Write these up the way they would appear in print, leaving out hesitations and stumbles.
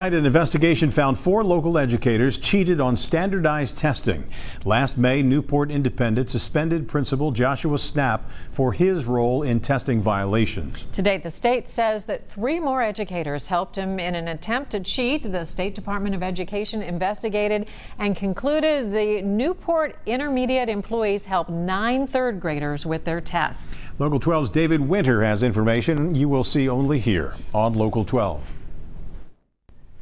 An investigation found 4 local educators cheated on standardized testing. Last May, Newport Independent suspended Principal Joshua Snapp for his role in testing violations. Today, the state says that 3 more educators helped him in an attempt to cheat. The State Department of Education investigated and concluded the Newport Intermediate employees helped 9 third graders with their tests. Local 12's David Winter has information you will see only here on Local 12.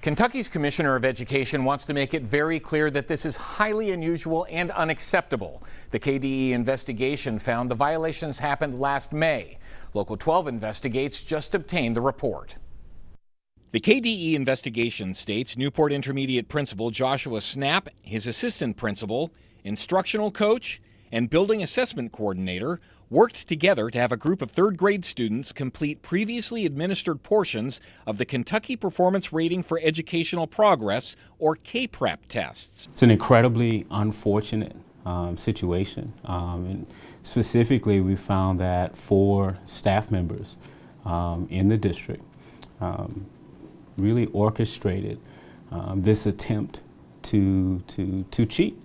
Kentucky's Commissioner of Education wants to make it very clear that this is highly unusual and unacceptable. The KDE investigation found the violations happened last May. Local 12 Investigates just obtained the report. The KDE investigation states Newport Intermediate Principal Joshua Snapp, his assistant principal, instructional coach, and building assessment coordinator worked together to have a group of third grade students complete previously administered portions of the Kentucky Performance Rating for Educational Progress, or KPREP tests. It's an incredibly unfortunate situation. And specifically, we found that 4 staff members in the district really orchestrated this attempt to cheat.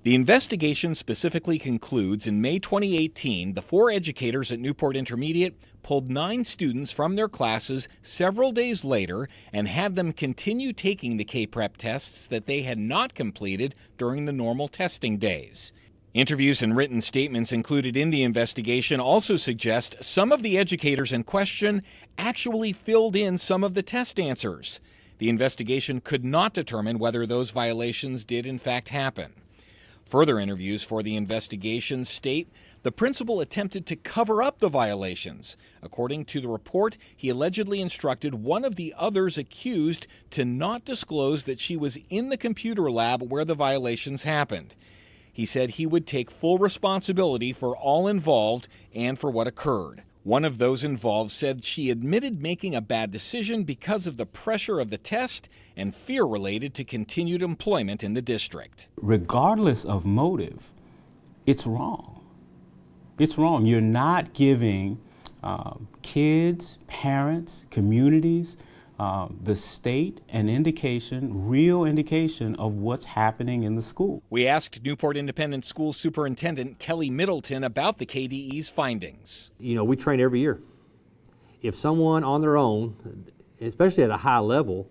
The investigation specifically concludes in May 2018, the 4 educators at Newport Intermediate pulled 9 students from their classes several days later and had them continue taking the KPREP tests that they had not completed during the normal testing days. Interviews and written statements included in the investigation also suggest some of the educators in question actually filled in some of the test answers. The investigation could not determine whether those violations did in fact happen. Further interviews for the investigation state the principal attempted to cover up the violations. According to the report, he allegedly instructed one of the others accused to not disclose that she was in the computer lab where the violations happened. He said he would take full responsibility for all involved and for what occurred. One of those involved said she admitted making a bad decision because of the pressure of the test and fear related to continued employment in the district. Regardless of motive, it's wrong. It's wrong. You're not giving kids, parents, communities, the state an indication, real indication of what's happening in the school. We asked Newport Independent School Superintendent Kelly Middleton about the KDE's findings. You know, we train every year. If someone on their own, especially at a high level,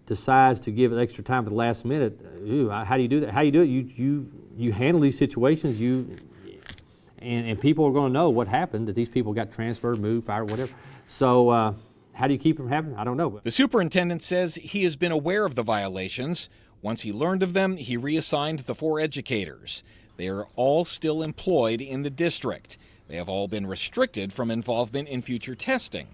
decides to give it extra time at the last minute, how do you do that? How do you do it? You handle these situations, and people are going to know what happened, that these people got transferred, moved, fired, whatever. So how do you keep them happening? I don't know. The superintendent says he has been aware of the violations. Once he learned of them, he reassigned the 4 educators. They are all still employed in the district. They have all been restricted from involvement in future testing.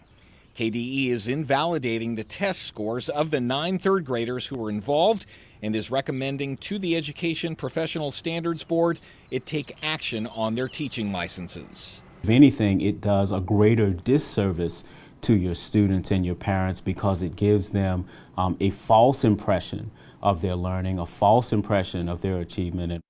KDE is invalidating the test scores of the 9 third graders who were involved and is recommending to the Education Professional Standards Board it take action on their teaching licenses. If anything, it does a greater disservice to your students and your parents because it gives them a false impression of their learning, a false impression of their achievement.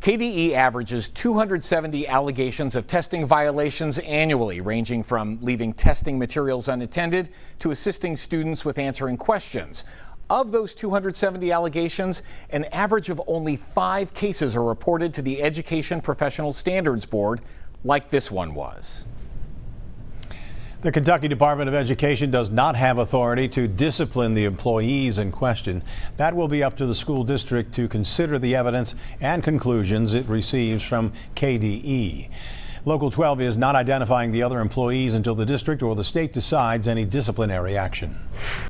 KDE averages 270 allegations of testing violations annually, ranging from leaving testing materials unattended to assisting students with answering questions. Of those 270 allegations, an average of only 5 cases are reported to the Education Professional Standards Board, like this one was. The Kentucky Department of Education does not have authority to discipline the employees in question. That will be up to the school district to consider the evidence and conclusions it receives from KDE. Local 12 is not identifying the other employees until the district or the state decides any disciplinary action.